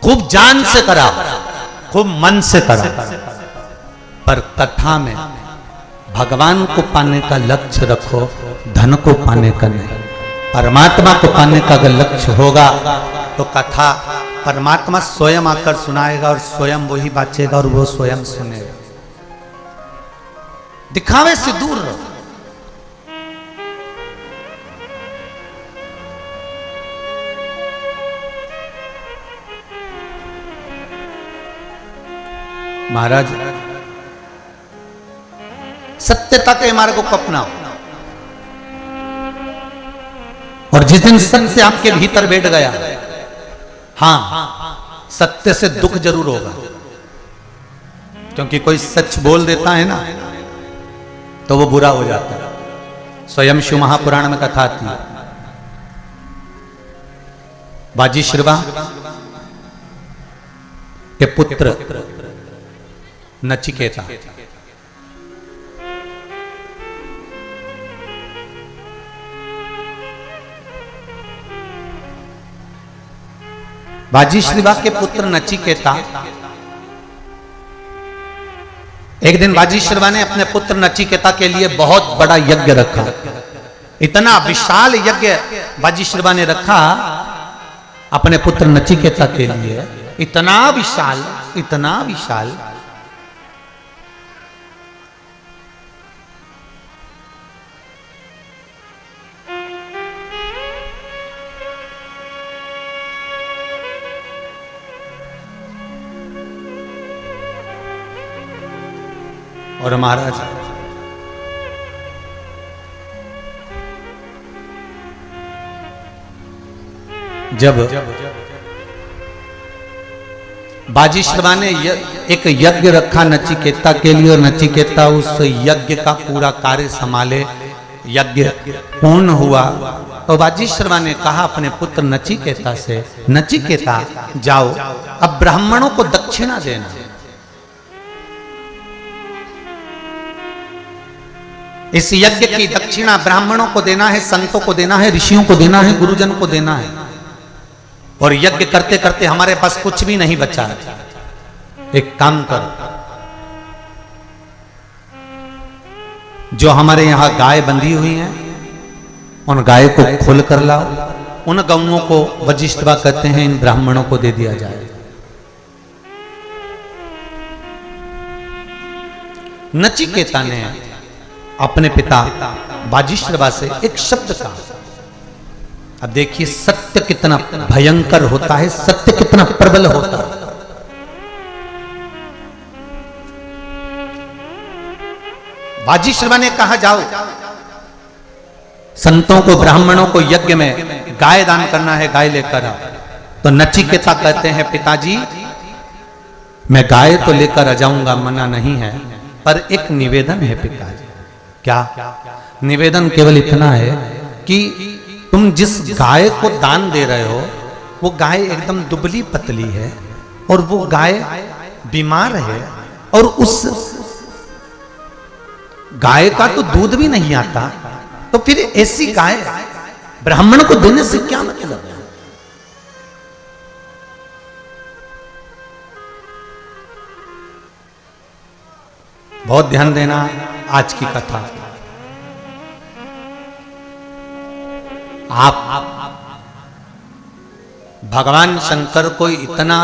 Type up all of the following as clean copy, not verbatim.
खूब जान से कराओ, खूब मन से कराओ, पर कथा में भगवान को पाने का लक्ष्य रखो, धन को पाने का नहीं। परमात्मा को पाने का अगर लक्ष्य होगा तो कथा परमात्मा स्वयं आकर सुनाएगा और स्वयं वही बाचेगा और वो स्वयं सुनेगा। दिखावे से दूर रहो। महाराज सत्यता के मार्ग को अपनाओ, और जिस दिन सत्य आपके भीतर बैठ गया, हाँ सत्य से दुख जरूर होगा, क्योंकि कोई सच बोल देता है ना तो वो बुरा हो जाता है। स्वयं शिव महापुराण में कथा आती है, बाजीश्रवा के पुत्र नचिकेता बाजीश्रवा के पुत्र नचिकेता, एक दिन बाजीश्रवा ने अपने पुत्र नचिकेता के लिए बहुत बड़ा यज्ञ रखा। इतना विशाल यज्ञ बाजीश्रवा ने रखा अपने पुत्र नचिकेता के लिए, इतना विशाल, इतना विशाल। और महाराज जब बाजीश्रवा ने एक यज्ञ रखा नचिकेता के लिए, और नचिकेता उस यज्ञ का पूरा कार्य संभाले, यज्ञ पूर्ण हुआ, तो बाजीश्रवा ने कहा अपने पुत्र नचिकेता से, नचिकेता जाओ अब ब्राह्मणों को दक्षिणा देना। इस यज्ञ की दक्षिणा ब्राह्मणों को देना है, संतों को देना है, ऋषियों को देना है, गुरुजन को देना है। और यज्ञ करते करते हमारे पास कुछ भी नहीं बचा। एक काम करो, जो हमारे यहां गाय बंधी हुई हैं उन गाय को खोल कर लाओ, उन गौओं को वजिष्ठवा कहते हैं, इन ब्राह्मणों को दे दिया जाए। नचिकेता ने अपने पिता बाजीश्रवा से एक शब्द कहा। अब देखिए सत्य कितना भयंकर होता है, सत्य कितना प्रबल होता है। बाजीश्रवा ने कहा जाओ संतों को, ब्राह्मणों को यज्ञ में गाय दान करना है, गाय लेकर आओ। तो नचिकेता कहते हैं पिताजी मैं गाय तो लेकर आ जाऊंगा, मना नहीं है, पर एक निवेदन है पिताजी। क्या निवेदन? केवल इतना है कि तुम जिस गाय को दान दे रहे हो वो गाय एकदम दुबली पतली है और वो गाय बीमार है, और उस गाय का तो दूध भी नहीं आता, तो फिर ऐसी गाय ब्राह्मण को देने से क्या मतलब है? बहुत ध्यान देना आज की कथा। आप भगवान शंकर को इतना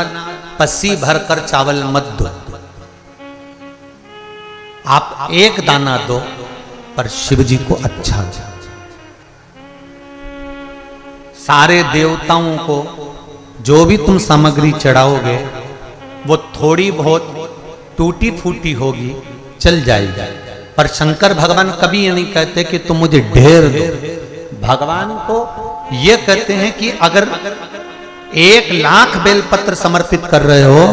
पसी भरकर चावल मत दो, आप एक दाना दो, पर शिव जी को अच्छा दो। सारे देवताओं को जो भी तुम सामग्री चढ़ाओगे वो थोड़ी बहुत टूटी फूटी होगी, चल जाएगी, पर शंकर भगवान कभी ये नहीं कहते कि तुम मुझे ढेर दो। भगवान को ये कहते हैं कि अगर 1,00,000 बेलपत्र समर्पित कर रहे हो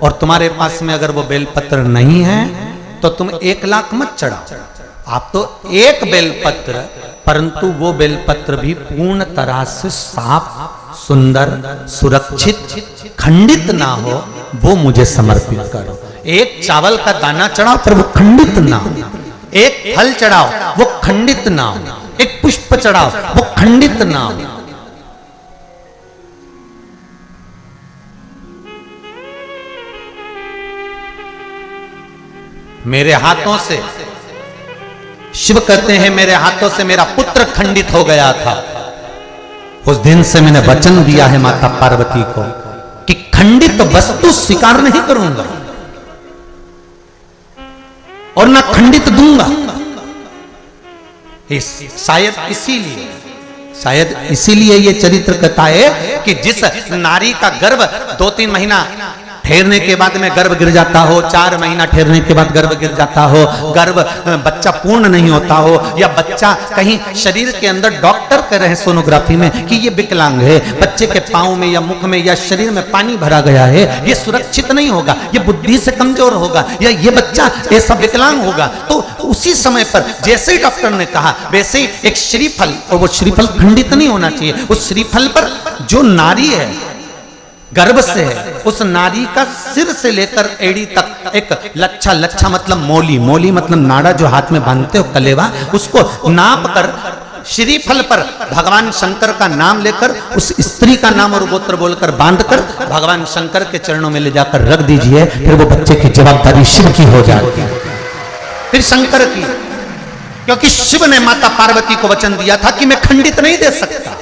और तुम्हारे पास में अगर वो बेलपत्र नहीं है तो तुम 1,00,000 मत चढ़ाओ, आप तो एक बेलपत्र, परंतु वो बेलपत्र भी पूर्ण तरह से साफ, सुंदर, सुरक्षित, खंडित ना हो, वो मुझे समर्पित करो। एक चावल का दाना चढ़ाओ पर वो खंडित ना हो, एक फल चढ़ाओ वो खंडित ना हो, एक पुष्प चढ़ाओ वो खंडित ना हो। मेरे हाथों से, शिव कहते हैं मेरे हाथों से मेरा पुत्र खंडित हो गया था। उस दिन से मैंने वचन दिया है माता पार्वती को कि खंडित वस्तु स्वीकार नहीं करूंगा और ना खंडित दूंगा। शायद इसीलिए ये चरित्र कहता है कि जिस नारी का गर्भ 2-3 महीना ठहरने के बाद में गर्भ गिर जाता हो, 4 महीना ठहरने के बाद गर्भ गिर जाता हो, गर्भ बच्चा पूर्ण नहीं होता हो, या बच्चा कहीं शरीर के अंदर डॉक्टर कह रहे हैं सोनोग्राफी में कि ये विकलांग है, बच्चे के पांव में या मुख में या शरीर में पानी भरा गया है, ये सुरक्षित नहीं होगा, ये बुद्धि से कमजोर होगा, या ये बच्चा ऐसा विकलांग होगा, तो उसी समय पर जैसे ही डॉक्टर ने कहा वैसे ही एक श्रीफल, और वो श्रीफल खंडित नहीं होना चाहिए, उस श्रीफल पर जो नारी है गर्भ से है, उस नारी का सिर से लेकर एड़ी तक एक लच्छा, लच्छा मतलब मोली, मोली मतलब नाड़ा जो हाथ में बांधते हो कलेवा, उसको नाप कर श्रीफल पर भगवान शंकर का नाम लेकर उस स्त्री का नाम और गोत्र बोलकर बांधकर भगवान शंकर के चरणों में ले जाकर रख दीजिए, फिर वो बच्चे की जवाबदारी शिव की हो जाती है, फिर शंकर की, क्योंकि शिव ने माता पार्वती को वचन दिया था कि मैं खंडित नहीं दे सकता।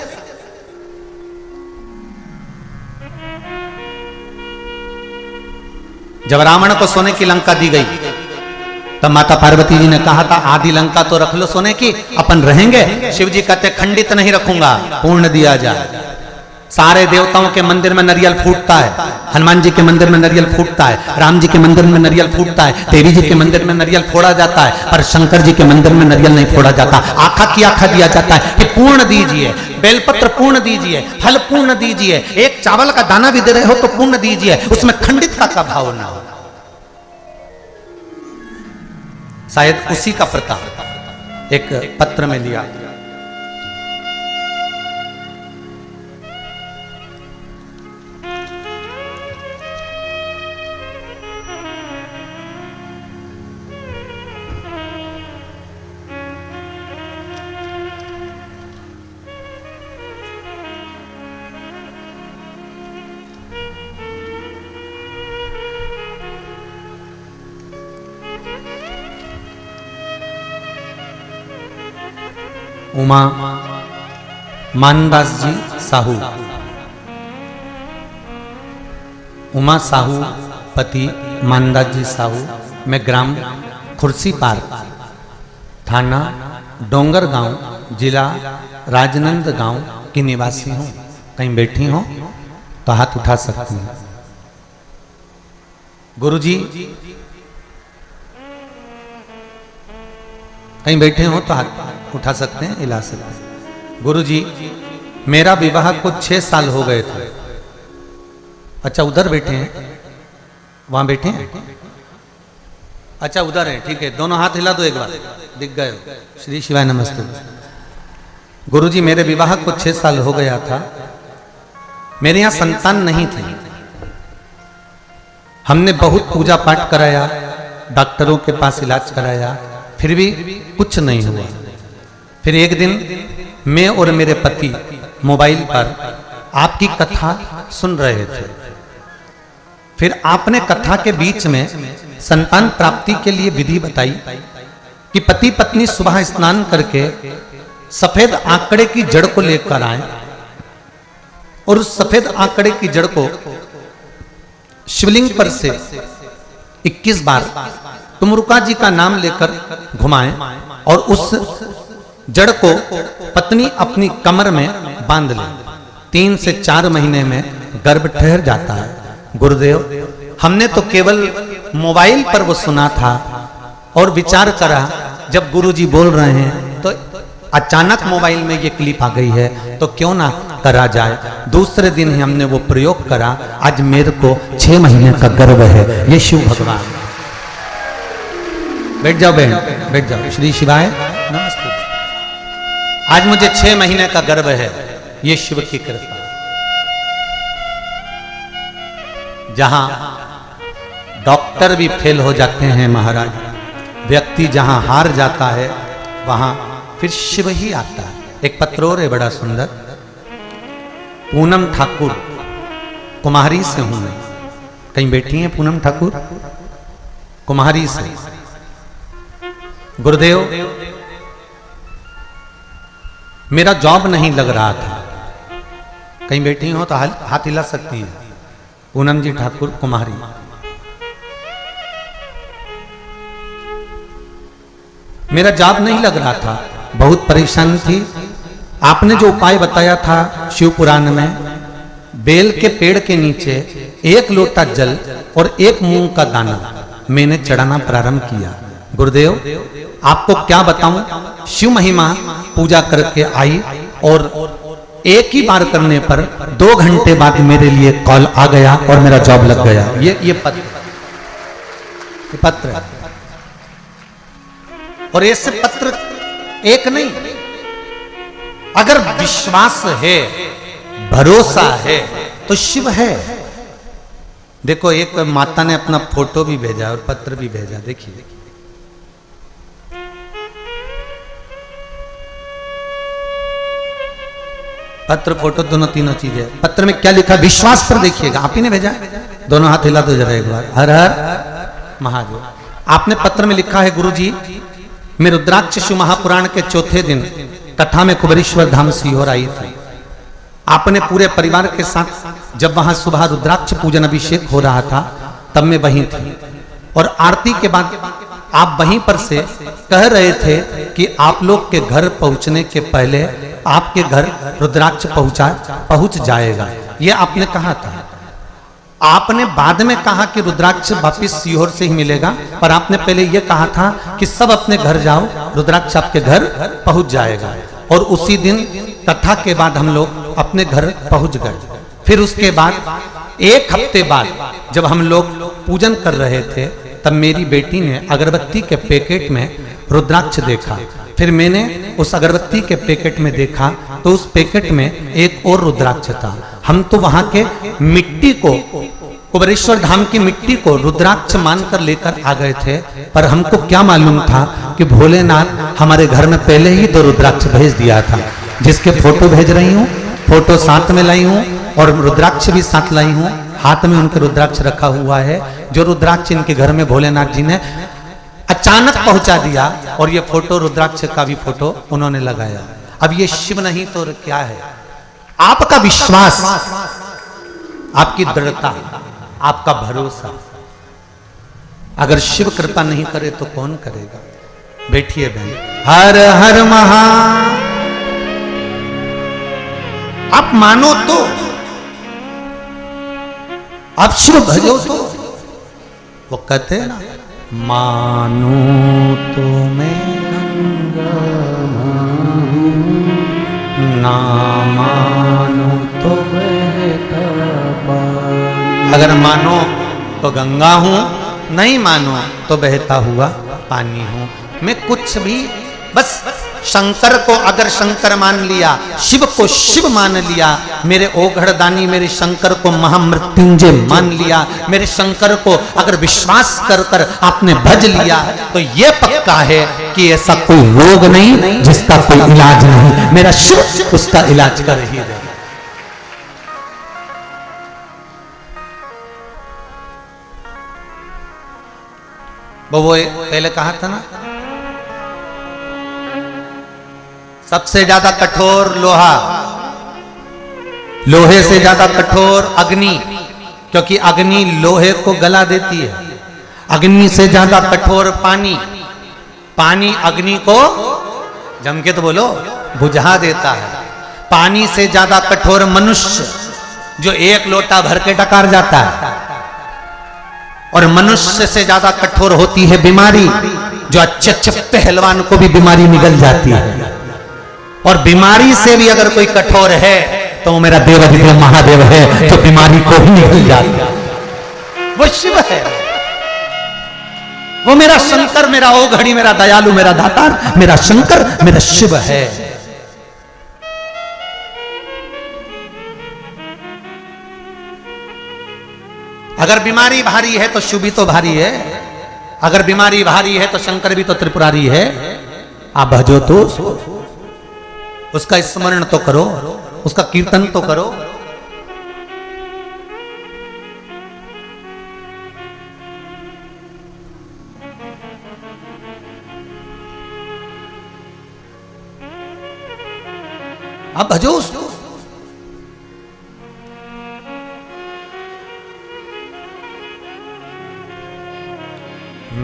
जब रावण को सोने की लंका दी गई तब माता पार्वती जी ने कहा था आधी लंका तो रख लो सोने की, अपन रहेंगे। शिव जी कहते खंडित नहीं रखूंगा, पूर्ण दिया जाए। सारे देवताओं के मंदिर में नारियल फूटता है, हनुमान जी के मंदिर में नारियल फूटता है, राम जी के मंदिर में नारियल फूटता है, देवी जी के मंदिर में नारियल फोड़ा जाता है, पर शंकर जी के मंदिर में नारियल नहीं फोड़ा जाता। आखा की आखा दिया जाता है कि पूर्ण दीजिए, बेलपत्र पूर्ण दीजिए, फल पूर्ण दीजिए, एक चावल का दाना भी दे रहे हो तो पूर्ण दीजिए, उसमें खंडितता का भाव ना हो। शायद उसी का प्रताप एक पत्र में लिया। उमा मानदास जी साहू, उमा साहू पति मानदास जी साहू, मैं ग्राम खुर्सीपार, थाना डोंगर गांव, जिला राजनांदगांव की निवासी हूँ। कहीं बैठी हो तो हाथ उठा सकती हूँ। गुरुजी कहीं बैठे हो तो हाथ उठा सकते हैं, हिला सकते हैं। गुरुजी मेरा विवाह को 6 साल हो गए थे। अच्छा उधर बैठे हैं, वहां बैठे हैं, अच्छा उधर है, ठीक है, दोनों हाथ हिला दो एक बार, दिख गए हो। श्री शिवाय नमस्ते। गुरुजी मेरे विवाह को 6 साल हो गया था, मेरे यहाँ संतान नहीं थी। हमने बहुत पूजा पाठ कराया, डॉक्टरों के पास इलाज कराया, फिर भी कुछ नहीं हुआ। फिर एक दिन मैं और मेरे पति मोबाइल पर आपकी कथा सुन रहे थे। फिर आपने कथा के बीच में संतान प्राप्ति के लिए विधि बताई कि पति पत्नी सुबह स्नान करके सफेद आंकड़े की जड़ को लेकर आए और उस सफेद आंकड़े की जड़ को शिवलिंग पर से 21 बार तुमरुका जी का नाम लेकर घुमाएं और उस जड़ को पत्नी अपनी कमर में बांध ले। 3 से 4 महीने में गर्भ ठहर जाता है। गुरुदेव हमने तो केवल मोबाइल पर वो सुना था और विचार करा, जब गुरुजी बोल रहे हैं तो अचानक मोबाइल में ये क्लिप आ गई है तो क्यों ना करा जाए। दूसरे दिन ही हमने वो प्रयोग करा। आज मेरे को 6 महीने का गर्भ है। ये शिव भगवान। बैठ जाओ बहन, बैठ जाओ। श्री शिवाय नमस्ते। आज मुझे 6 महीने का गर्भ है, ये शिव की कृपा। जहां डॉक्टर भी फेल हो जाते हैं महाराज, व्यक्ति जहां हार जाता है वहां फिर शिव ही आता है। एक पत्र और है बड़ा सुंदर। पूनम ठाकुर, कुम्हारी से हूं मैं। कहीं बैठी हैं पूनम ठाकुर? कुम्हारी से। गुरुदेव मेरा जॉब नहीं लग रहा था। कहीं बैठी हो तो हाथ हिला सकती हैं। पूनम जी ठाकुर कुमारी। मेरा जॉब नहीं लग रहा था, बहुत परेशान थी। आपने जो उपाय बताया था शिव पुराण में, बेल के पेड़ के नीचे 1 लोटा जल और 1 मूंग का दाना मैंने चढ़ाना प्रारंभ किया। गुरुदेव आपको क्या बताऊं, शिव महिमा पूजा करके आई और एक ही बार करने पर 2 घंटे बाद मेरे लिए कॉल आ गया और मेरा जॉब लग गया। ये पत्र है। और ऐसे पत्र एक नहीं, अगर विश्वास है, भरोसा है तो शिव है। देखो एक माता ने अपना फोटो भी भेजा और पत्र भी भेजा, देखिए। पत्र फोटो दोनों तीनों चीजें। पत्र में क्या लिखा विश्वास पर देखिएगा, आप ही ने भेजा। दोनों हाथ हिला दो जरा एक बार, हर हर महादेव। आपने पत्र में लिखा है, गुरुजी मैं रुद्राक्ष शिव महापुराण के 4थे दिन कथा में कुबेरेश्वर धाम सीहोर आई थी। आपने पूरे परिवार के साथ जब वहां सुबह रुद्राक्ष पूजन अभिषेक हो रहा था तब मैं वहीं थी। और आरती के बाद आप वहीं पर से कह रहे थे कि आप लोग के घर पहुंचने के पहले आपके घर रुद्राक्ष पहुंच जाएगा, ये आपने कहा था। आपने बाद में कहा कि रुद्राक्ष वापिस सीहोर से ही मिलेगा, पर आपने पहले यह कहा था कि सब अपने घर जाओ, रुद्राक्ष आपके घर पहुंच जाएगा। और उसी दिन कथा के बाद हम लोग अपने घर पहुंच गए। फिर उसके बाद 1 हफ्ते बाद जब हम लोग पूजन कर रहे थे तब मेरी बेटी ने अगरबत्ती के पैकेट में रुद्राक्ष देखा। फिर मैंने उस अगरबत्ती के पैकेट में देखा तो उस पैकेट में एक और रुद्राक्ष था। हम तो वहां के मिट्टी को, कुबेरेश्वर धाम की मिट्टी को रुद्राक्ष मानकर लेकर आ गए थे, पर हमको क्या मालूम था कि भोलेनाथ हमारे घर में पहले ही 2 रुद्राक्ष भेज दिया था। जिसके फोटो भेज रही हूँ, फोटो साथ में लाई हूँ और रुद्राक्ष भी साथ लाई हूँ। हाथ में उनके रुद्राक्ष रखा हुआ है, जो रुद्राक्ष इनके घर में भोलेनाथ जी ने अचानक पहुंचा दिया। और ये फोटो रुद्राक्ष का भी फोटो उन्होंने लगाया। अब ये शिव नहीं तो क्या है? आपका विश्वास, आपकी दृढ़ता, आपका भरोसा। अगर शिव कृपा नहीं करे तो कौन करेगा? बैठिए बहन। हर हर महा। आप मानो तो, आप शिव भजो तो। वो कहते हैं ना, मानो तो मैं गंगा मानूं, ना मानो तो बहता पानी। अगर मानो तो गंगा हूं, नहीं मानो तो बहता हुआ पानी हूं। मैं कुछ भी, बस शंकर को अगर शंकर मान लिया, शिव को शिव मान लिया, मेरे ओघड़दानी मेरे शंकर को महामृत्युंजय मान लिया, मेरे शंकर को अगर विश्वास कर कर आपने भज लिया तो ये पक्का है कि ऐसा कोई रोग नहीं जिसका कोई इलाज नहीं। मेरा शिव उसका इलाज कर ही दे। वो पहले कहा था ना, सबसे ज्यादा कठोर लोहा, लोहे से ज्यादा कठोर अग्नि, क्योंकि अग्नि लोहे को गला देती है। अग्नि से ज्यादा कठोर पानी, पानी अग्नि को, जम के तो बोलो, बुझा देता है। पानी से ज्यादा कठोर मनुष्य, जो 1 लोटा भर के डकार जाता है। और मनुष्य से ज्यादा कठोर होती है बीमारी, जो अच्छे अच्छे पहलवान को भी बीमारी निगल जाती है। और बीमारी से भी अगर कोई कठोर है तो वो मेरा देवाधिदेव महादेव है, जो बीमारी को भी निगल जाता है। वो शिव है, वो मेरा शंकर, मेरा ओघड़ी, मेरा दयालु, मेरा दातार, मेरा शंकर, मेरा शिव है। अगर बीमारी भारी है तो शिव भी तो भारी है। अगर बीमारी भारी है तो शंकर भी तो त्रिपुरारी है। आप भजो तो उसका स्मरण तो करो, उसका कीर्तन तो करो। आप भजो उसको।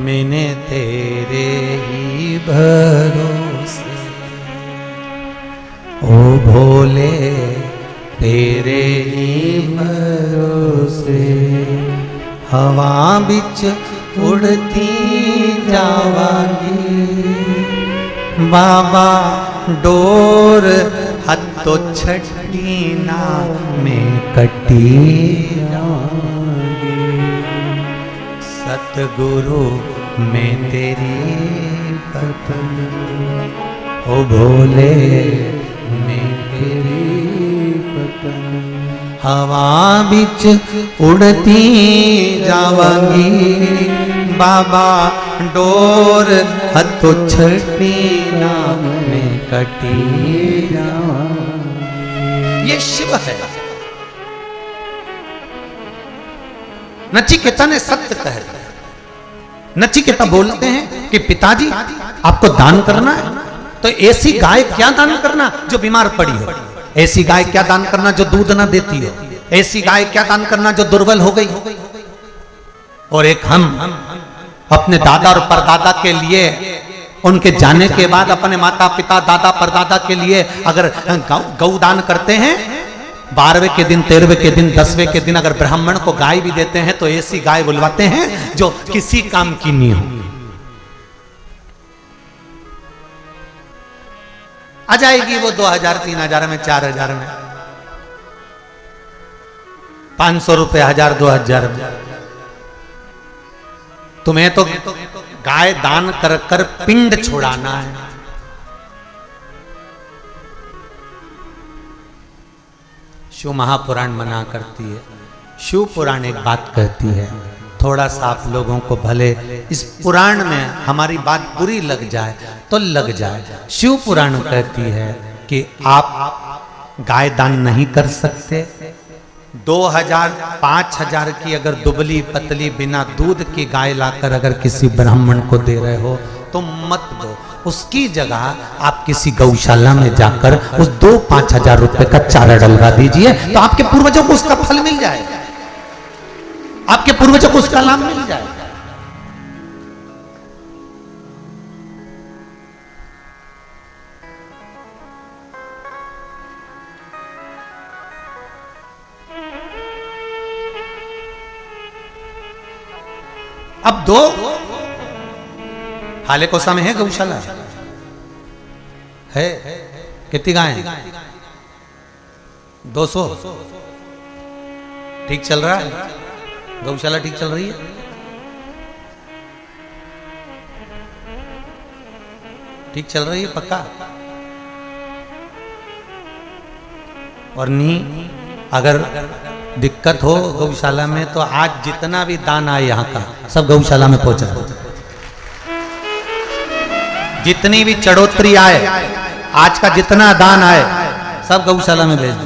मैंने तेरे ही भरोसे ओ भोले तेरे ही भरोसे हवा बिच उड़ती जावांगी बाबा डोर हथो छठी ना में कटी जावांगी सतगुरु में तेरी पत्नी ओ भोले में तेरी पत्नी हवा बिच उड़ती जावांगी बाबा डोर हथो छठी नाम में कटी जावांगी। ये शिव है। नचिकेता ने सत्य कह दिया। नचिकेता बोलते हैं कि पिताजी आपको दान करना है तो ऐसी गाय क्या दान करना जो बीमार पड़ी हो, ऐसी गाय क्या दान करना जो दूध ना देती हो, ऐसी गाय क्या दान करना जो दुर्बल हो गई। और एक हम अपने दादा और परदादा के लिए उनके जाने के बाद अपने माता पिता दादा परदादा के लिए अगर गौ दान करते हैं 12वें के दिन 13वें के दिन 10वें के दिन अगर ब्राह्मण को गाय भी देते हैं तो ऐसी गाय बुलवाते हैं जो किसी काम की नहीं हो। आ जाएगी वो 2000 3000 में 4000 में 500 रुपए 1000 2000 में। तुम्हें तो गाय दान कर कर पिंड छुड़ाना है। शिव महापुराण मना करती है। शिव पुराण एक बात कहती है, थोड़ा सा आप लोगों को भले इस पुराण में हमारी बात बुरी लग जाए तो लग जाए। शिव पुराण कहती है कि आप गाय दान नहीं कर सकते। 2000 5000 की अगर दुबली पतली बिना दूध की गाय लाकर अगर किसी ब्राह्मण को दे रहे हो तो मत दो। उसकी जगह आप किसी गौशाला में जाकर उस 2-5 हजार रुपए का चारा डलवा दीजिए तो आपके पूर्वजों को उसका फल मिल जाएगा, आपके पूर्वजों को उसका लाभ मिल जाएगा। अब 2 हाले कोसा में है गौशाला है। कितनी गाय है? 200। ठीक चल रहा है? गौशाला ठीक चल रही है? ठीक चल रही है पक्का? और नहीं अगर दिक्कत हो गौशाला में तो आज जितना भी दान आए यहाँ का सब गौशाला में पहुंचा। जितनी भी चढ़ोतरी आए आज का जितना दान आए सब गौशाला में भेज दो।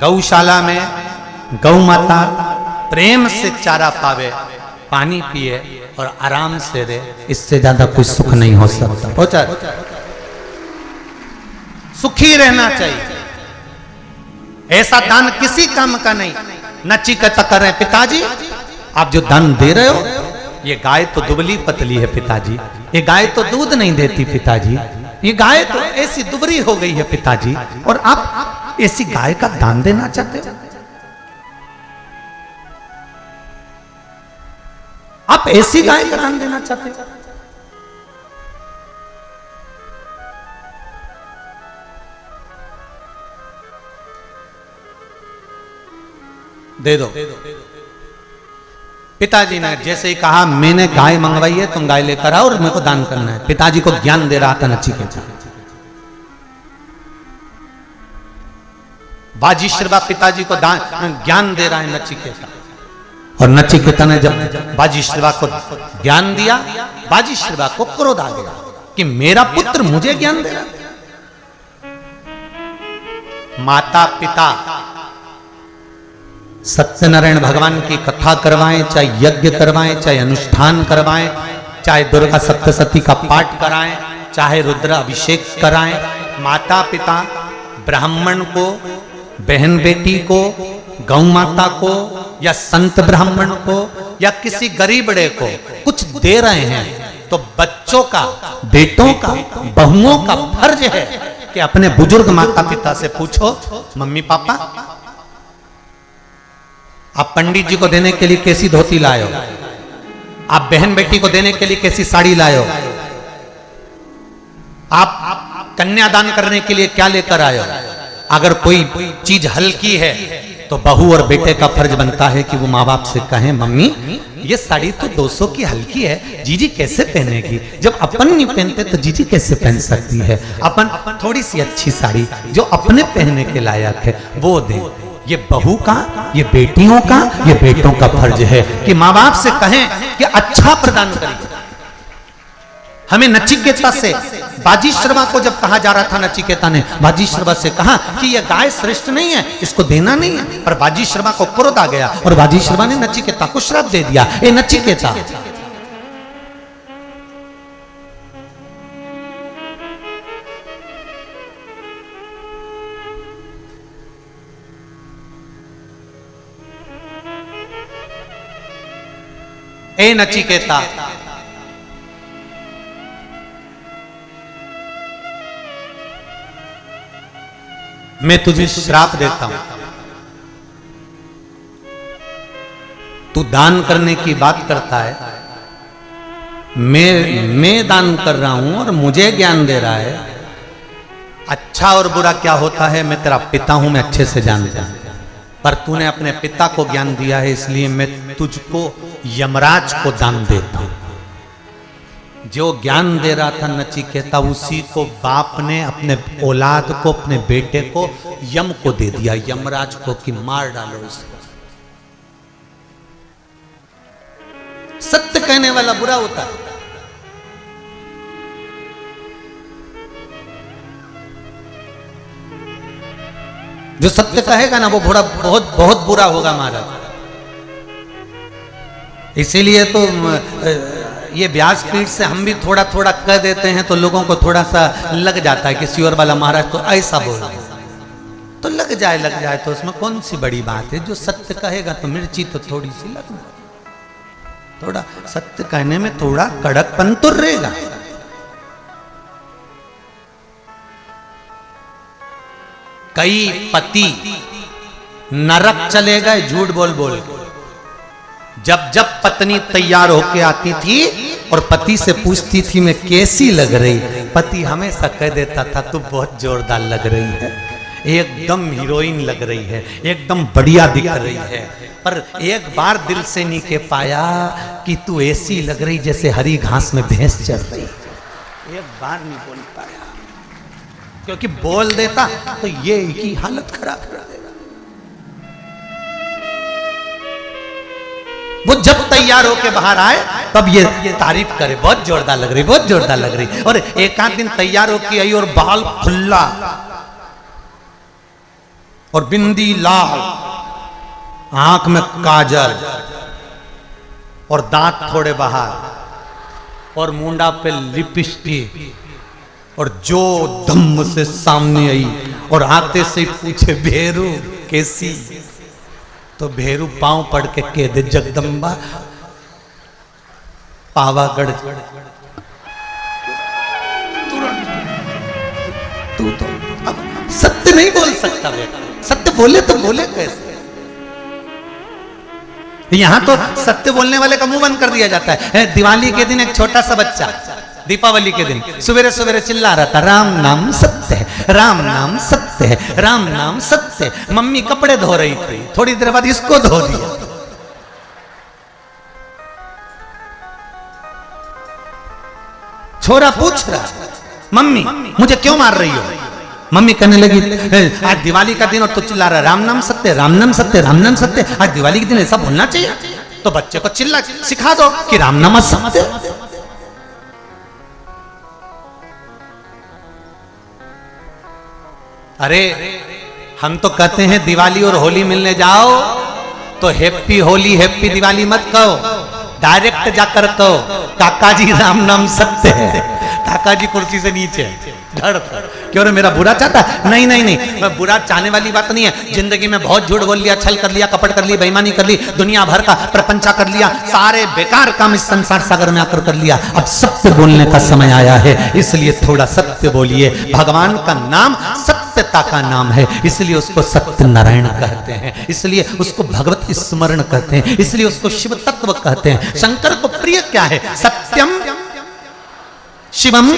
गौशाला में गौ माता प्रेम से चारा पावे, पानी पिए और आराम से रहे, इससे ज्यादा कुछ सुख नहीं हो सकता। पहुंचा सुखी रहना चाहिए। ऐसा दान किसी काम का नहीं। नचिकेता कर रहे पिताजी आप जो दान दे रहे हो ये गाय तो दुबली पतली है पिताजी, ये गाय तो दूध नहीं देती पिताजी, ये गाय तो ऐसी दुबरी हो गई है पिताजी, और आप ऐसी गाय का दान देना चाहते हो? आप ऐसी गाय का दान देना चाहते हो? दे दो। पिताजी ने जैसे ही कहा मैंने गाय मंगवाई है तुम गाय लेकर आओ और मेरे को दान करना है। पिताजी को ज्ञान दे रहा था नचिकेता। बाजीश्रवा पिताजी को ज्ञान दे रहा है नचिकेता। और नचिकेता ने जब बाजीश्रवा को ज्ञान दिया, बाजीश्रवा को क्रोध आ गया कि मेरा पुत्र मुझे ज्ञान दे रहा। माता पिता सत्यनारायण भगवान की कथा करवाएं, चाहे यज्ञ करवाएं, चाहे अनुष्ठान करवाएं, चाहे दुर्गा सप्तशती का पाठ कराएं, चाहे रुद्र अभिषेक कराएं, माता पिता ब्राह्मण को, बहन बेटी को, गौ माता को या संत ब्राह्मण को या किसी गरीब बड़े को कुछ दे रहे हैं, तो बच्चों का, बेटों का, बहुओं का फर्ज है कि अपने बुजुर्ग माता पिता से पूछो, मम्मी पापा आप पंडित जी को देने के लिए कैसी धोती लाए हो, आप बहन बेटी को देने के लिए कैसी साड़ी लाए हो, आप कन्यादान करने के लिए क्या लेकर आए हो। अगर कोई चीज हल्की है तो बहू और बेटे का फर्ज बनता है कि वो माँ बाप से कहें, मम्मी ये साड़ी तो 200 की हल्की है, जीजी कैसे पहनेगी, जब अपन नहीं पहनते तो जीजी कैसे पहन सकती है, अपन थोड़ी सी अच्छी साड़ी जो अपने पहनने के लायक है वो दे। ये बहू का, ये बेटियों का, ये बेटों का फर्ज है कि माँ बाप से कहें कि अच्छा प्रदान करिए। हमें नचिकेता से, बाजी श्रवा को जब कहा जा रहा था, नचिकेता ने बाजी श्रवा से कहा कि यह गाय श्रेष्ठ नहीं है, इसको देना नहीं है, पर बाजी श्रवा को क्रोध आ गया और बाजी श्रवा ने नचिकेता को श्राप दे दिया, ए नचिकेता ए नचिकेता मैं तुझे श्राप देता हूं, तू दान करने की बात करता है, मैं दान कर रहा हूं और मुझे ज्ञान दे रहा है। अच्छा और बुरा क्या होता है मैं तेरा पिता हूं, मैं अच्छे से जानता हूं, पर तूने अपने पिता को ज्ञान दिया है, इसलिए मैं तुझको यमराज को दान देता हूं। जो ज्ञान दे रहा था नचिकेता, उसी को बाप ने अपने औलाद को, अपने बेटे को यम को दे दिया, यमराज को, कि मार डालो इसको। सत्य कहने वाला बुरा होता है। जो सत्य कहेगा ना वो बहुत बहुत बुरा होगा महाराज। इसीलिए तो ये व्यासपीठ से हम भी थोड़ा थोड़ा कह देते हैं तो लोगों को थोड़ा सा लग जाता है कि सियोर वाला महाराज तो ऐसा बोल रहे, तो लग जाए तो उसमें कौन सी बड़ी बात है। जो सत्य कहेगा तो मिर्ची तो थोड़ी सी लगना, थोड़ा सत्य कहने में थोड़ा कड़कपन तो रहेगा। कई पति नरक चले गए झूठ बोल बोल। जब पत्नी तैयार होके आती थी और पति से पूछती थी मैं कैसी लग रही, पति हमेशा कह देता था तू बहुत जोरदार लग रही है, एकदम हीरोइन लग रही है, एकदम बढ़िया दिख रही है। पर एक बार दिल से नहीं कह पाया कि तू ऐसी लग रही जैसे हरी घास में भैंस चल रही। एक बार नहीं बोल पाया, क्योंकि बोल देता तो ये की हालत खराब कर देगा। वो जब तैयार होके बाहर आए तब ये तारीफ करे, बहुत जोरदार लग रही, बहुत जोरदार लग रही। और एक आध दिन तैयार होके आई और बाल खुल्ला और बिंदी लाल, आंख में काजल और दांत थोड़े बाहर और मुंडा पे लिपस्टिक, और जो दम से सामने आई और आते से पूछे भेरू कैसी, तो भेरू पांव पड़ के कह दे जगदम्बा पावागढ़। तू तो अब सत्य नहीं बोल सकता बेटा, सत्य बोले तो बोले कैसे। यहां तो सत्य बोलने वाले का मुंह बंद कर दिया जाता है। दिवाली के दिन एक छोटा सा बच्चा, दीपावली के दिन सवेरे सवेरे चिल्ला रहा था राम नाम सत्य है, राम नाम सत्य है, राम नाम सत्य है। मम्मी कपड़े धो रही थी, थोड़ी देर बाद इसको धो दिया। छोरा पूछ रहा मम्मी मुझे क्यों मार रही हो। मम्मी कहने लगी आज दिवाली का दिन और तो चिल्ला रहा राम नाम सत्य, राम नाम सत्य, राम नाम सत्य, आज दिवाली के दिन ऐसा बोलना चाहिए। तो बच्चे को चिल्ला सिखा दो कि राम नाम सत्य। अरे हम तो कहते हैं दिवाली और होली मिलने जाओ तो हैप्पी होली हैप्पी दिवाली मत कहो, डायरेक्ट जाकर कहो काका जी राम नाम सत्य है, काका जी कुर्सी से नीचे धड़ क्यों रे मेरा बुरा चाहता है? नहीं नहीं नहीं, मैं बुरा चाहने वाली बात नहीं है। जिंदगी में बहुत झूठ बोल लिया, छल कर लिया, कपट कर लिया, बेईमानी कर ली, दुनिया भर का प्रपंचा कर लिया, सारे बेकार काम इस संसार सागर में आकर कर लिया। अब सत्य बोलने का समय आया है, इसलिए थोड़ा सत्य बोलिए। भगवान का नाम सत्यता का नाम है, इसलिए उसको सत्य नारायण कहते हैं, इसलिए उसको भगवत स्मरण कहते हैं, इसलिए उसको शिव तत्व कहते हैं। शंकर को प्रिय क्या है? सत्यम शिवम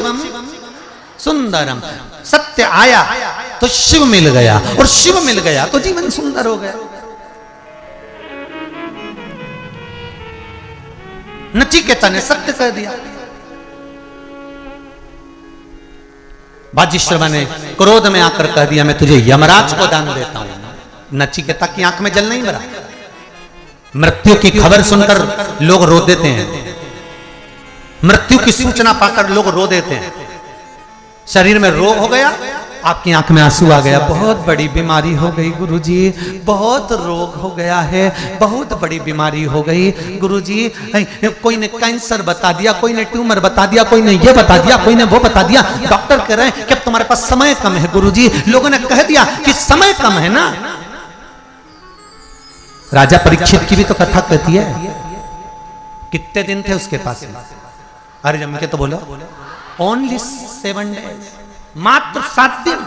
सुंदरम। सत्य आया तो शिव मिल गया, और शिव मिल गया तो जीवन सुंदर हो गया। नचिकेता ने सत्य कह दिया। बाजीश्रवा ने क्रोध में आकर कह दिया मैं तुझे यमराज को दान देता हूं। नचिकेता की आंख में जल नहीं भरा। मृत्यु की खबर सुनकर लोग रो देते हैं, मृत्यु की सूचना पाकर लोग रो देते हैं। शरीर में रोग हो गया, आपकी आंख में आंसू आ गया, बहुत बड़ी बीमारी हो गई गुरुजी, बहुत रोग हो गया है, बहुत बड़ी बीमारी हो गई गुरुजी। कोई ने कैंसर बता दिया, कोई ने ट्यूमर बता दिया, कोई ने ये बता दिया, कोई ने वो बता दिया। डॉक्टर कह रहे हैं कि अब तुम्हारे पास समय कम है गुरुजी। लोगों ने कह दिया कि समय कम है ना। राजा परीक्षित की भी तो कथा कहती है, कितने दिन थे उसके पास? अरे जम के तो बोलो, ओनली 7 days, मात्र 7 दिन।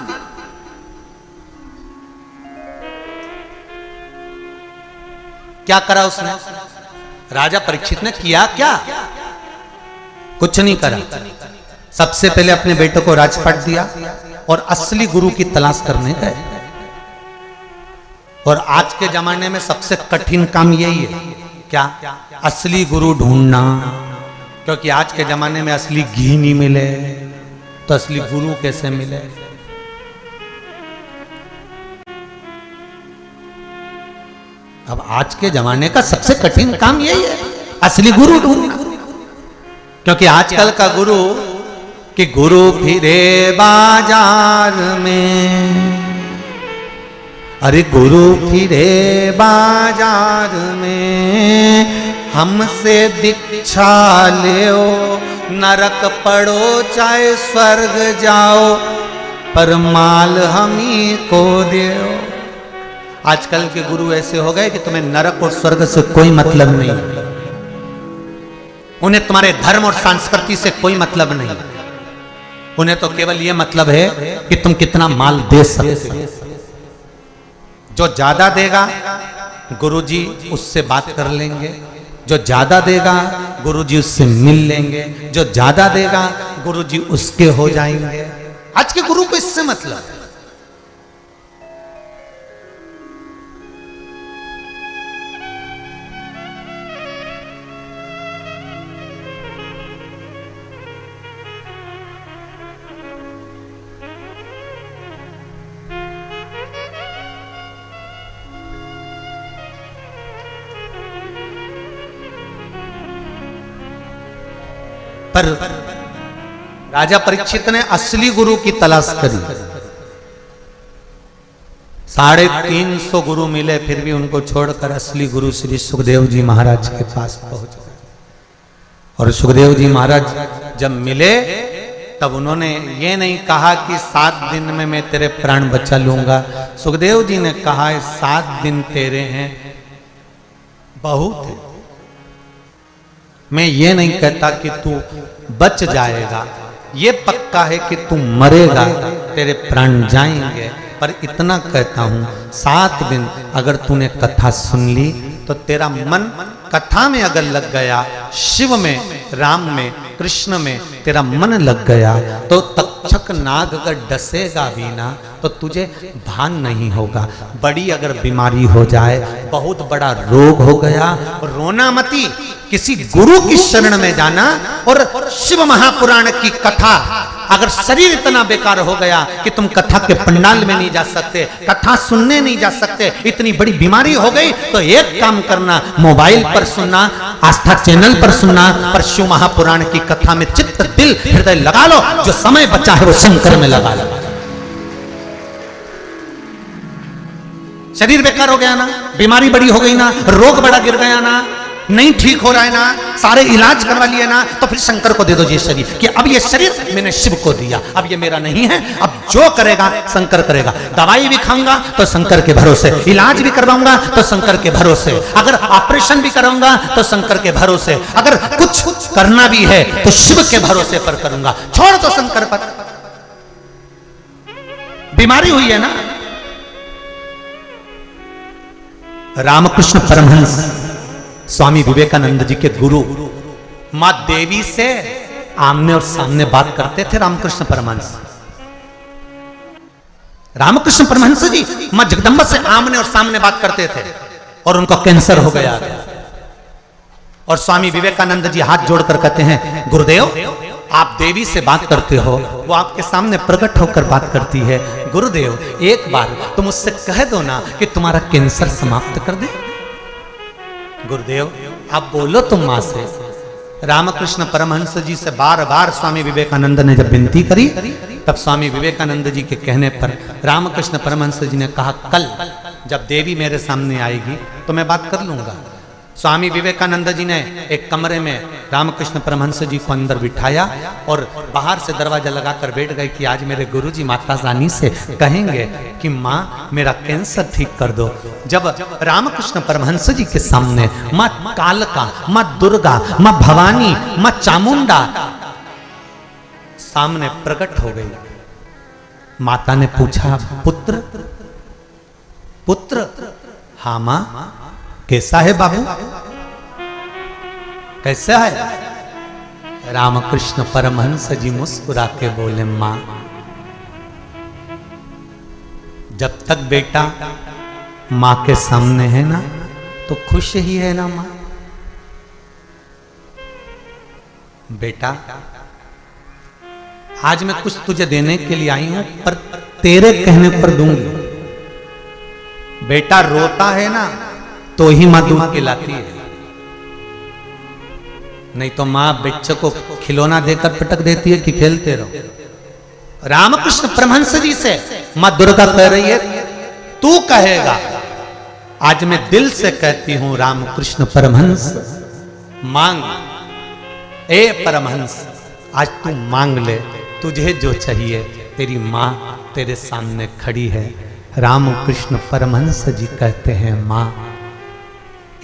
क्या करा उसने? राजा परीक्षित ने किया क्या? कुछ नहीं करा। सबसे पहले अपने बेटे को राजपाट दिया और असली गुरु की तलाश करने गए। और आज के जमाने में सबसे कठिन काम यही है, क्या? असली गुरु ढूंढना। क्योंकि आज के जमाने में असली घी नहीं मिले तो असली गुरु कैसे मिले? अब आज के जमाने का सबसे कठिन काम यही है, असली गुरु ढूंढना। क्योंकि आजकल का गुरु कि गुरु फिरे बाजार में, अरे गुरु फिरे बाजार में, हमसे दीक्षा लेओ, नरक पड़ो चाहे स्वर्ग जाओ, पर माल हम ही को देओ। आजकल के गुरु ऐसे हो गए कि तुम्हें नरक और स्वर्ग से कोई मतलब नहीं, उन्हें तुम्हारे धर्म और संस्कृति से कोई मतलब नहीं, उन्हें तो केवल यह मतलब है कि तुम कितना माल दे सकते हो। जो ज्यादा देगा गुरुजी उससे बात कर लेंगे, जो ज्यादा देगा गुरुजी उससे मिल लेंगे, जो ज्यादा देगा गुरुजी उसके हो जाएंगे। आज के गुरु को इससे मतलब है। पर राजा परीक्षित ने असली गुरु की तलाश करी। 350 गुरु मिले, फिर भी उनको छोड़कर असली गुरु श्री सुखदेव जी महाराज के पास पहुंच गए। और सुखदेव जी महाराज जब मिले तब उन्होंने ये नहीं कहा कि 7 दिन में मैं तेरे प्राण बचा लूंगा। सुखदेव जी ने कहा 7 दिन तेरे हैं बहुत है, मैं ये नहीं कहता कि तू बच जाएगा, ये पक्का है कि तू मरेगा, तेरे प्राण जाएंगे, पर इतना कहता हूं 7 दिन अगर तूने कथा सुन ली तो तेरा मन कथा में अगर लग गया, शिव में, राम में, कृष्ण में तेरा मन लग गया तो तक्षक नाग अगर डसेगा भी ना तो तुझे भान नहीं होगा। बड़ी अगर बीमारी हो जाए, बहुत बड़ा रोग हो गया, रोना मती, किसी गुरु की शरण में जाना। और शिव महापुराण की कथा, अगर शरीर इतना बेकार हो गया कि तुम कथा के पंडाल में नहीं जा सकते, कथा सुनने नहीं जा सकते, इतनी बड़ी बीमारी हो गई तो एक काम करना, मोबाइल पर सुनना, आस्था चैनल पर सुनना, पर शिव महापुराण की कथा में चित्त दिल हृदय लगा लो। जो समय बचा है वो शंकर में लगा लो। शरीर बेकार हो गया ना, बीमारी बड़ी हो गई ना, रोग बड़ा गिर गया ना, नहीं ठीक हो रहा है ना, सारे इलाज करवा लिए ना, तो फिर शंकर को दे दो ये शरीर, कि अब ये शरीर मैंने शिव को दिया, अब ये मेरा नहीं है, अब जो करेगा शंकर करेगा। दवाई भी खाऊंगा तो शंकर के भरोसे, इलाज भी करवाऊंगा तो शंकर के भरोसे, अगर ऑपरेशन भी कराऊंगा तो शंकर के भरोसे, अगर कुछ करना भी है तो शिव के भरोसे पर करूंगा, छोड़ दो शंकर पर। बीमारी हुई है ना। रामकृष्ण परमहंस स्वामी विवेकानंद जी के गुरु मां देवी से आमने और सामने बात करते थे। रामकृष्ण परमहंस, रामकृष्ण परमहंस जी मां जगदम्बा से आमने और सामने बात करते थे और उनका कैंसर हो गया। और स्वामी विवेकानंद जी हाथ जोड़कर कहते हैं, गुरुदेव आप देवी से बात करते हो, वो आपके सामने प्रकट होकर बात करती है, गुरुदेव एक बार तुम उससे कह दो ना कि तुम्हारा कैंसर समाप्त कर दे। गुरुदेव आप बोलो तुम मां से। रामकृष्ण परमहंस जी से बार बार स्वामी विवेकानंद ने जब विनती करी, तब स्वामी विवेकानंद जी के कहने पर रामकृष्ण परमहंस जी ने कहा, कल जब देवी मेरे सामने आएगी तो मैं बात कर लूंगा। स्वामी विवेकानंद जी ने एक कमरे में रामकृष्ण परमहंस जी को अंदर बिठाया और बाहर से दरवाजा लगाकर बैठ गए कि आज मेरे गुरुजी माता रानी से कहेंगे कि माँ मेरा कैंसर ठीक कर दो। जब रामकृष्ण परमहंस जी के सामने माँ कालका, माँ दुर्गा, माँ भवानी, माँ चामुंडा सामने प्रकट हो गई, माता ने पूछा, पुत्र पुत्र? हाँ माँ। कैसा है बाबू, कैसा है? रामकृष्ण परमहंस जी मुस्कुरा के बोले, मां जब तक बेटा मां के सामने है ना तो खुश ही है ना मां। बेटा आज मैं कुछ तुझे देने के लिए आई हूं, पर तेरे कहने पर दूंगी। बेटा रोता है ना तो ही मां दूध पिलाती है, नहीं तो मां बच्चे को खिलौना देकर पटक देती है कि खेलते रहो। रामकृष्ण परमहंस जी से मां दुर्गा कह रही है, तू कहेगा। आज मैं दिल से कहती हूं, रामकृष्ण परमहंस मांग, ए परमहंस आज तू मांग ले, तुझे जो चाहिए, तेरी मां तेरे सामने खड़ी है। रामकृष्ण परमहंस जी कहते हैं, मां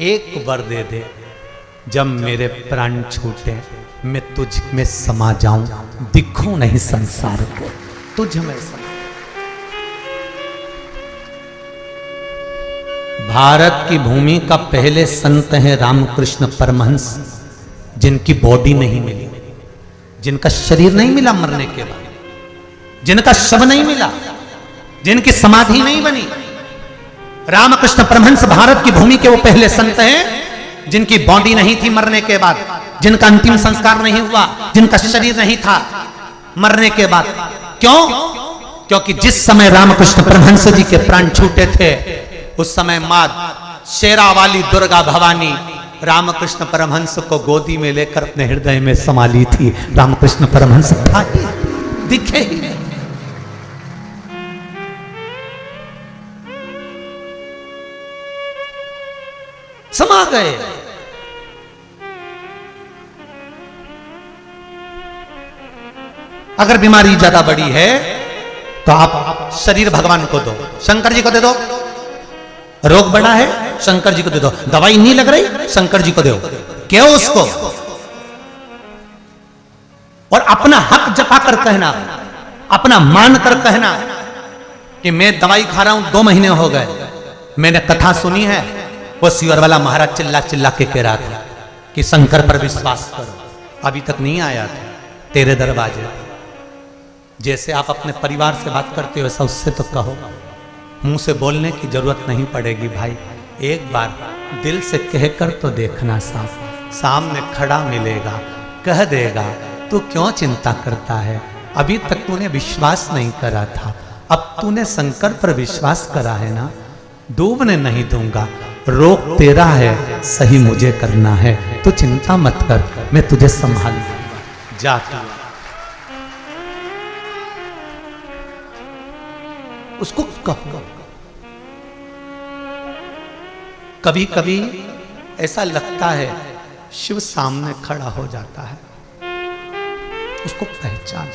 एक वर दे दे, जब मेरे प्राण छूटे मैं तुझ में समा जाऊं, दिखूं नहीं संसार को, तुझ में समा। भारत की भूमि का पहले संत हैं रामकृष्ण परमहंस, जिनकी बॉडी नहीं मिली, जिनका शरीर नहीं मिला मरने के बाद, जिनका शव नहीं मिला, जिनकी समाधि नहीं बनी। रामकृष्ण परमहंस भारत की भूमि के वो पहले संत हैं जिनकी बॉडी नहीं थी मरने के बाद, जिनका अंतिम संस्कार नहीं हुआ, जिनका शरीर नहीं था मरने के बाद। क्यों? क्योंकि जिस समय रामकृष्ण परमहंस जी के प्राण छूटे थे, उस समय मां शेरा वाली दुर्गा भवानी रामकृष्ण परमहंस को गोदी में लेकर अपने हृदय में समा ली थी। रामकृष्ण परमहंस था ही, दिखे ही नहीं। समा गए। अगर बीमारी ज्यादा बड़ी है तो आप शरीर भगवान को दो, शंकर जी को दे दो। रोग बड़ा है, शंकर जी को दे दो। दवाई नहीं लग रही, शंकर जी को दो, क्यों उसको। और अपना हक जपा कर कहना, अपना मान कर कहना कि मैं दवाई खा रहा हूं 2 महीने हो गए। मैंने कथा सुनी है, वो सिवर वाला महाराज चिल्ला चिल्ला के कह रहा था कि शंकर पर विश्वास करो, अभी तक नहीं आया था तेरे दरवाजे। जैसे आप अपने परिवार से बात करते हो वैसा उससे तो कहो, मुंह से बोलने की जरूरत नहीं पड़ेगी भाई, एक बार दिल से कहकर तो देखना, साफ सामने खड़ा मिलेगा, कह देगा तू क्यों चिंता करता है, अभी तक तूने विश्वास नहीं करा था, अब तूने शंकर पर विश्वास करा है ना, डूबने नहीं दूंगा, रोग तेरा है, सही मुझे करना है, तो चिंता मत कर, मैं तुझे संभाल जाता। उसको कभी कभी ऐसा लगता है शिव सामने खड़ा हो जाता है, उसको पहचान।